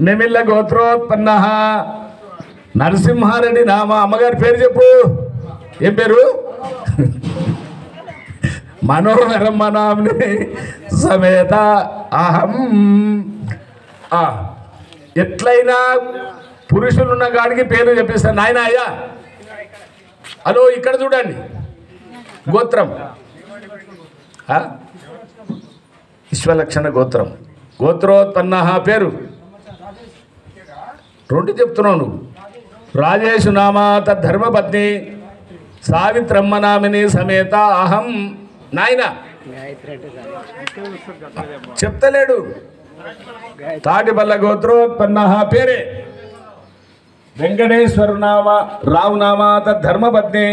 నెమిళ్ళ గోత్రోత్పన్న నరసింహారెడ్డి నామ అమ్మగారి పేరు చెప్పు. ఏం పేరు? మనోహరమ్మ నామిని సమేత అహం. ఎట్లయినా పురుషులున్న గాడికి పేరు చెప్పిస్తాను నాయన. అయ్యా హలో, ఇక్కడ చూడండి. గోత్రం విశ్వలక్షణ గోత్రం. గోత్రోత్పన్న పేరు రెండు చెప్తున్నావు నువ్వు. రాజేషు నామా తద్ధర్మపత్ని సావిత్రమ్మ నామిని సమేత అహం. నాయన చెప్తలేడు. తాటిబల్ల గోత్రోత్పన్న పేరే వెంకటేశ్వరు నామ రావు నామా తద్ధర్మపత్ని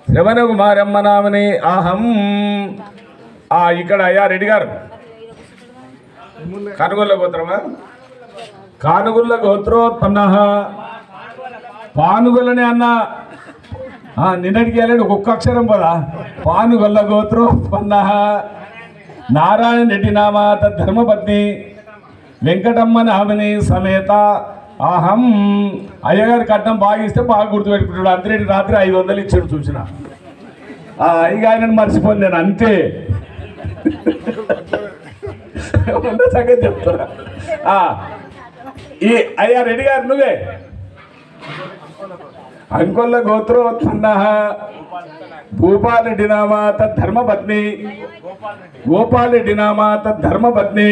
శ్రవణ కుమారమ్మ నామిని అహం. ఇక్కడ అయ్యా రెడ్డి గారు కానుగొల్ల గోత్రమా? కానుగుల్ల గోత్రోత్పన్న పానుగొల్లని అన్న నిన్నటికి వెళ్ళాడు ఒక్క అక్షరం పదా. పానుగొల్ల గోత్రోత్పన్న నారాయణ రెడ్డి నామ తద్ధర్మపత్ని వెంకటమ్మ నామిని సమేత అహం. అయ్యగారి కట్నం బాగా ఇస్తే బాగా గుర్తుపెట్టుకుంటాడు. అంతరెడ్డి రాత్రి 500 ఇచ్చాడు చూసిన. ఇక ఆయనను మర్చిపోయింది నేను అంతే. సంగతి చెప్తున్నా. ఈ అయ్యా రెడ్డి గారు నువ్వే అంకొల్ల గోత్రోత్పన్న భూపాలరెడ్డి నామ తద్ధర్మపత్ని గోపాలరెడ్డి నామ తద్ధర్మపత్ని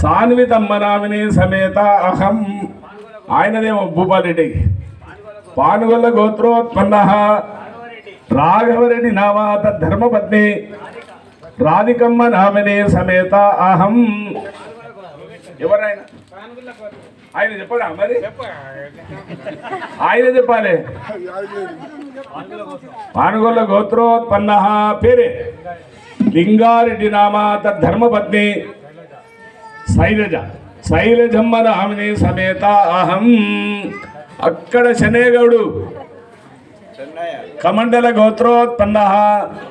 సాన్వితమ్మ నామిని సమేత అహం. ఆయనదేమో భూపాలరెడ్డి. పానుగొల్ల గోత్రోత్పన్న రాఘవరెడ్డి నామ తద్ధర్మపత్ని రాధికమ్మ నామిని సమేత అహం. ఎవరైనా ఆయన చెప్పడా మరి? ఆయన చెప్పాలి. పానుగొల్ల గోత్రోత్పన్న పేరే లింగారెడ్డి నామ తద్ధర్మపత్ని శైలజమ్మ నామిని సమేత అహం. అక్కడ శనేగౌడు కమండల గోత్రోత్పన్న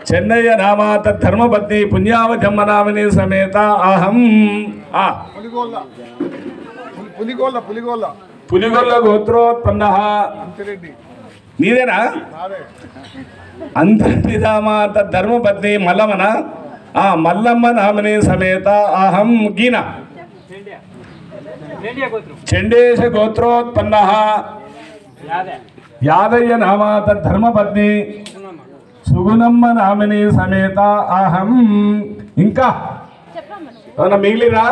చెన్నయ్య నామ తద్ధర్మపత్ని పుణ్యావజమ్మ నామిని సమేత అహం. పులిగొల్ల గోత్రోత్పన్న నీదేనా? అంతటి నామ తద్ధర్మపత్ని మల్లమ్మన మల్లమ్మ నామిని సమేత అహం. గీన చండేశ గోత్రోత్పన్న యాదయ్య నామ తద్ధర్మపత్ని సుగుణమ్మ నామిని సమేత అహం. ఇంకా ఏమన్నా మిగిలిరా?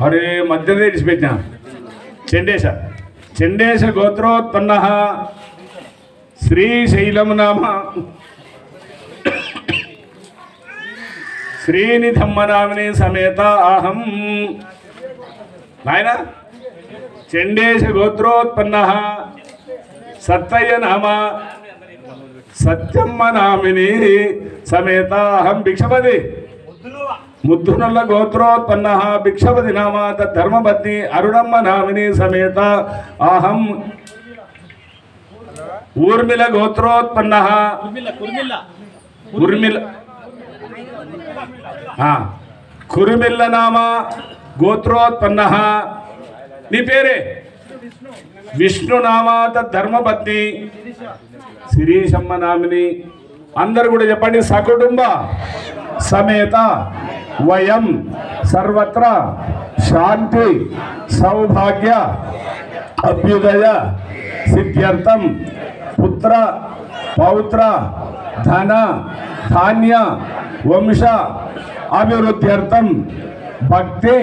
అరే మధ్య తెరిచిపెట్టినా. చండేశ గోత్రోత్పన్న శ్రీశైలం నామ శ్రీనిధమ్మ నామిని సమేత అహం. నాయన చండేశ గోత్రోత్పన్న సత్తయ్య నామ సత్యమ్మ నామిని సమేత అహం. భిక్షపతి ముద్దునల్ల గోత్రోత్పన్న భిక్షపతి నామ తద్ధర్మపత్ని అరుణమ్మ నామిని సమేత అహం. ఊర్మిళ గోత్రోత్పన్న కురుమిల్ల నామ గోత్రోత్పన్న నీ పేరే విష్ణు నామ తద్ధర్మపత్ని శిరీషమ్మ నామిని. అందరు కూడా చెప్పండి. సకుటుంబ సమేత వయం సర్వత్ర శాంతి సౌభాగ్య అభ్యుదయ సిద్ధ్యర్థం పుత్ర పౌత్ర ధన ధాన్య వంశ అభివృద్ధ్యర్థం భక్తి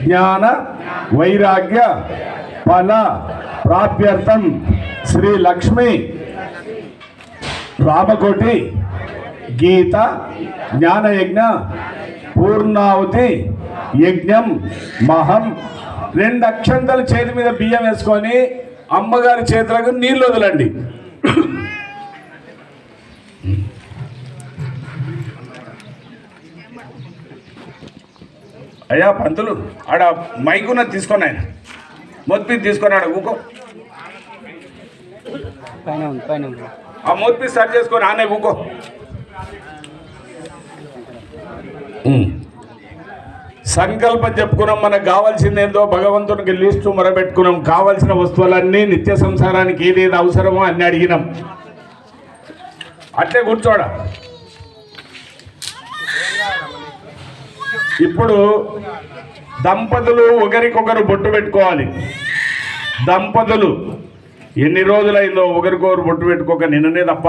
జ్ఞాన వైరాగ్య ఫల ప్రాప్త్యర్థం శ్రీ లక్ష్మి రామకోటి గీత జ్ఞానయజ్ఞ పూర్ణావతి యజ్ఞం మహం. 2 అక్షంతలు చేతి మీద బియ్యం వేసుకొని అమ్మగారి చేతులకు నీళ్ళు వదలండి. అయ్యా పంతులు ఆడ మైకున్న తీసుకొని ఆయన మొత్తం తీసుకొని ఆడ ఊకో. ఆ మూర్తి సరి చేసుకొని ఆనే ఊకో. సంకల్పం చెప్పుకున్నాం. మనకు కావాల్సింది ఏందో భగవంతునికి లిస్టు మొరబెట్టుకున్నాం. కావాల్సిన వస్తువులన్నీ నిత్య సంసారానికి ఏదేది అవసరమో అన్ని అడిగినాం. అట్లే కూర్చోడ. ఇప్పుడు దంపతులు ఒకరికొకరు బొట్టు పెట్టుకోవాలి. దంపతులు ఎన్ని రోజులైందో ఒకరికొకరు బొట్టు పెట్టుకోక నిన్ననే తప్ప.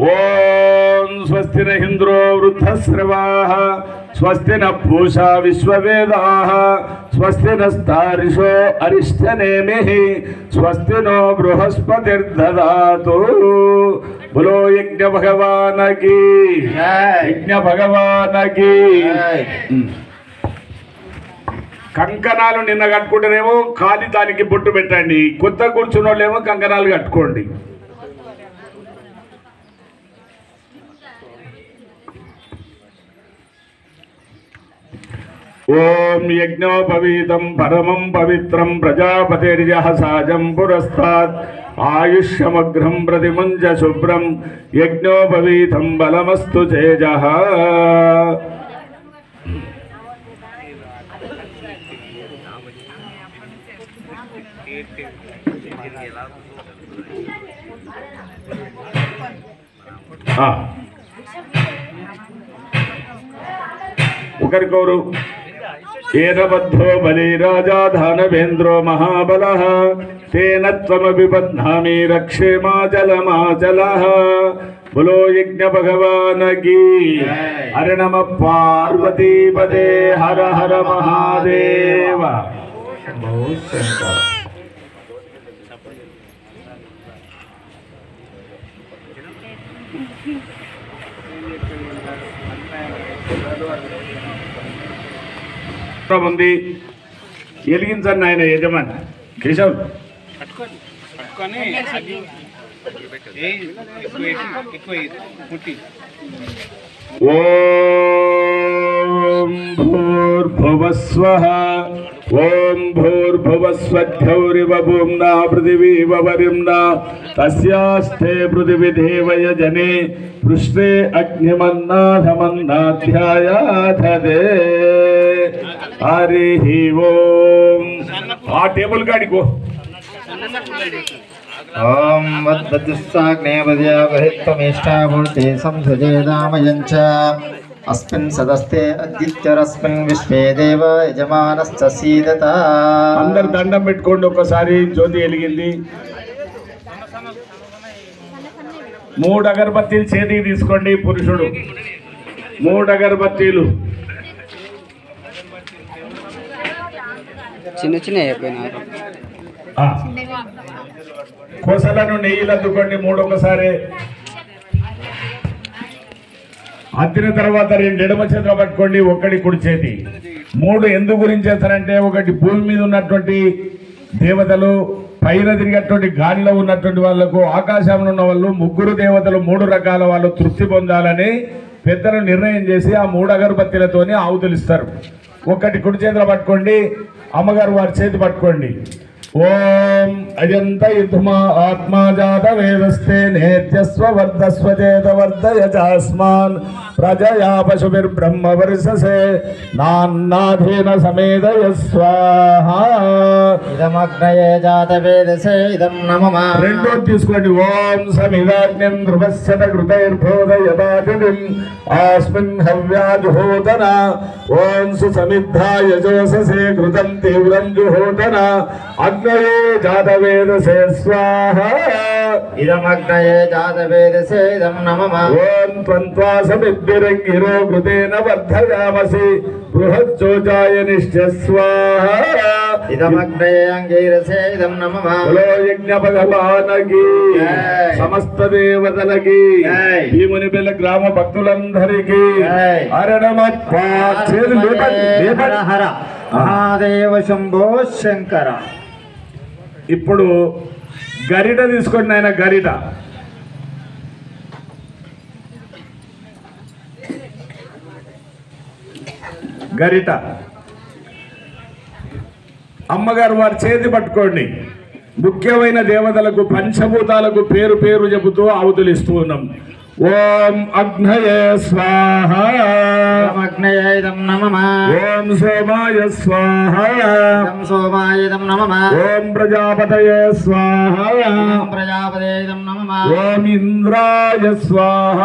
ఓం స్వస్తి న ఇంద్రో వృద్ధశ్రవాః స్వస్తి న పూషా విశ్వవేదాః స్వస్తి నస్తారిషో అరిష్టనేమిః స్వస్తి నో బృహస్పతిర్దదాతు. బోలో యజ్ఞ భగవానకి యజ్ఞ భగవానకి. కంకణాలు నిన్న కట్టుకుంటేనేమో ఖాళీ దానికి బొట్టు పెట్టండి. కొత్త కూర్చున్న వాళ్ళేమో కంకణాలు కట్టుకోండి. ఓం యజ్ఞోపవీతం పరమం పవిత్రం ప్రజాపతిర్యః సాజం పురస్తాత్ ఆయుష్యమగ్రం ప్రతిముంజ శుభ్రం యజ్ఞోపవీతం బలమస్తు తేజః. ఒకరికొరు ఏనబద్ధో బలి రాజా దానవేంద్రో మహాబలః తేన త్వమపి బధ్నామి రక్షే మాచలమాచలః. బోలో యజ్ఞ భగవానకి. హర నమ పార్వతీపదే హర హర మహాదేవ. ఉంది వెలిగించండి ఆయన యజమాని కేశవ్. ఓం భూర్భువస్వః ఓం భూర్భువస్వద్యౌరివ భూమ్నా పృథివీవ వరిమ్నా తస్యాస్తే పృథివీ దేవయ జనే పృష్ఠే అగ్నిమన్నాథమన్నాధ్యాయాధదే. హరి ఓం. ఆ టేబుల్ కాడికో. ఓం వద్వద్దుస్సాగ్నేపద్యావహిత్వమేష్టామూర్తే సంసజేదామయంచ అస్మిన్ సదస్తే అద్దిత్యరస్మిన్ విశ్వే దేవ యజమానశ్చ సీదత. అందరు దండం పెట్టుకోండి. ఒకసారి జ్యోతి వెలిగింది. 3 అగరబత్తీలు చేతికి తీసుకోండి. పురుషుడు 3 అగరబత్తీలు. చిన్న చిన్న అయిపోయినారు. కోసలను నెయ్యిలు అద్దుకోండి 3 ఒకసారి. అద్దిన తర్వాత 2 ఎడమ చేతులు పట్టుకోండి, 1 కుడి చేతి. 3 ఎందుకు గురించి చేస్తారంటే, ఒకటి భూమి మీద ఉన్నటువంటి దేవతలు, పైన తిరిగేటువంటి గాలిలో ఉన్నటువంటి వాళ్ళకు, ఆకాశంలో ఉన్న వాళ్ళు, 3 దేవతలు 3 రకాల వాళ్ళు తృప్తి పొందాలని పెద్దలు నిర్ణయం చేసి ఆ 3 అగరబత్తీలతోనే ఆవుతులు ఇస్తారు. 1 కుడి చేతులు పట్టుకోండి, అమ్మగారు వారి చేతి పట్టుకోండి. ఓం అజంత యుద్ధమా ఆత్మా జాత వేదస్తే నేత్యస్వ వర్ధస్వ చేత వర్ధయజాస్మాన్ ప్రజయా పశుభిర్బ్రహ్మ వర్షసే నాన్నాధీన సమేదయ స్వాహా. ఇదమగ్నయే జాత వేదసే ఇదం నమః. రెండోది తీసుకోండి. ఓం సమిదాగ్నిం ధ్రువస్యత కృతైర్భోదయదాతిం ఆస్మిన్ హవ్యాజుహోతన. ఓం సుసమిద్ధాయ జోససే కృతం తీవ్రం జుహోతన. అగ్నయే జాతవేదసే స్వాహా. ఇదమగ్నయే జాత వేదసే ఇదం నమః. ఓం త్వంత్వాసమిద్భిరంగిరో కృతేన వర్ధయామసి బృహజ్జోజాయ నిశ్చ స్వాహా. ఇదమగ్నయే అంగీరసే ఇదం నమః. బోలో యజ్ఞ భగవానకి. సమస్త దేవతలకి, భీముని పిల్ల గ్రామ భక్తులందరికీ హర నమః. హర హర మహాదేవ శంభో శంకర. ఇప్పుడు గరిట తీసుకోండి ఆయన. గరిట గరిట అమ్మగారు వారి చేతి పట్టుకోండి. ముఖ్యమైన దేవతలకు, పంచభూతాలకు పేరు పేరు చెబుతూ ఆవుతులు ఇస్తూ ఉన్నాం. ఓం అగ్నయే స్వాహా. ఇదమగ్నయేదం నమః ఓం సోమాయ స్వాహ ఇదం సోమాయేదం నమః ఓం ప్రజాపతయే స్వాహ ఇదం ప్రజాపతయేదం నమః ఓం ఇంద్రాయ స్వాహ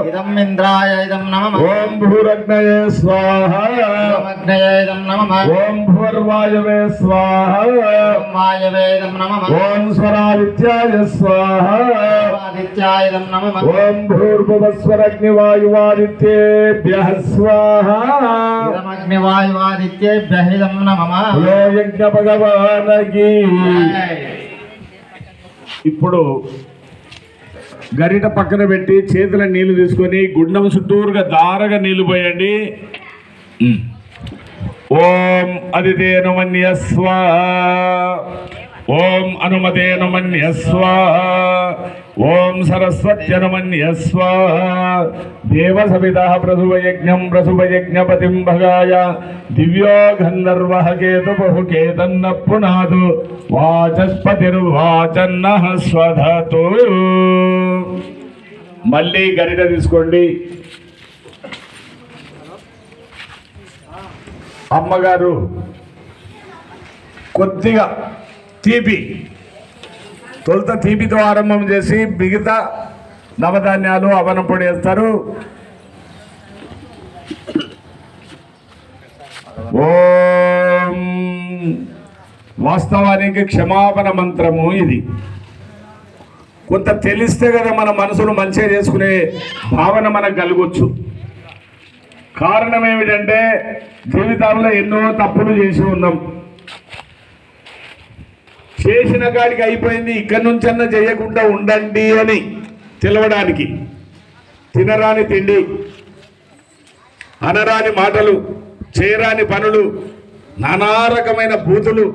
ఇదం ఇంద్రాయేదం నమః ఓం భూరగ్నయే స్వాహ ఇదమగ్నయేదం నమః ఓం భూర్వాయవే స్వాహ ఓం వాయవేదం నమః ఓం స్వరాదిత్యాయ స్వాహ ఆదిత్యాయేదం నమః ఓం భూర్భువస్వరగ్నివాయువాదిత్యేభ్యః స్వాహ ఇదమగ్నివాయువాదిత్యేభ్యః ఇదం నమః ఓ యజ్ఞ భగవానకి. ఇప్పుడు గరిట పక్కన పెట్టి చేతుల నీళ్లు తీసుకొని గుండం చుట్టూరుగా దారగా నీళ్లు పోయండి. ఓం అదితేనుమన్యస్వ ఓం అనుమతేనుమన్యస్వ ఓం సరస్వత్యనుమన్యస్వ దేవసవితః ప్రసుభయజ్ఞం ప్రసుభయజ్ఞపతిం భగాయ దివ్యో గంధర్వః కేతుః కేతన్న పునాదు వాచస్పతిర్వాచన్నః స్వధతు. మళ్ళీ గరిట తీసుకోండి. అమ్మగారు కొద్దిగా తీపి తొలుత తీపితో ఆరంభం చేసి మిగతా నవధాన్యాలు అవనం పొడి వేస్తారు. ఓం వాస్తవానికి క్షమాపణ మంత్రము ఇది. కొంత తెలిస్తే కదా మన మనసును మంచిగా చేసుకునే భావన మనకు కలగొచ్చు. కారణం ఏమిటంటే జీవితంలో ఎన్నో తప్పులు చేసి ఉన్నాం. చేసిన కాడికి అయిపోయింది, ఇక్కడి నుంచన్నా చేయకుండా ఉండండి అని తెలవడానికి. తినరాని తిండి, అనరాని మాటలు, చేయరాని పనులు, నానా రకమైన బూతులు,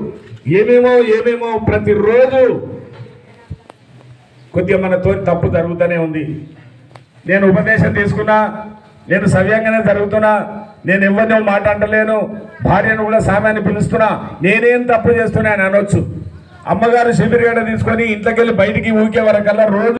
ఏమేమో ప్రతిరోజు కొద్దిగా మనతో తప్పు జరుగుతూనే ఉంది. నేను ఉపదేశం తీసుకున్నా, నేను సవ్యంగానే జరుగుతున్నా, నేను ఎవరినో మాట అంటలేను, భార్యను కూడా సామ్యాన్ని పిలుస్తున్నా, నేనేం తప్పు చేస్తున్నా అని అనొచ్చు. అమ్మగారు శిబిరిగడ్డ తీసుకొని ఇంట్లోకి వెళ్ళి బయటికి ఊకే వరకల్లా రోజు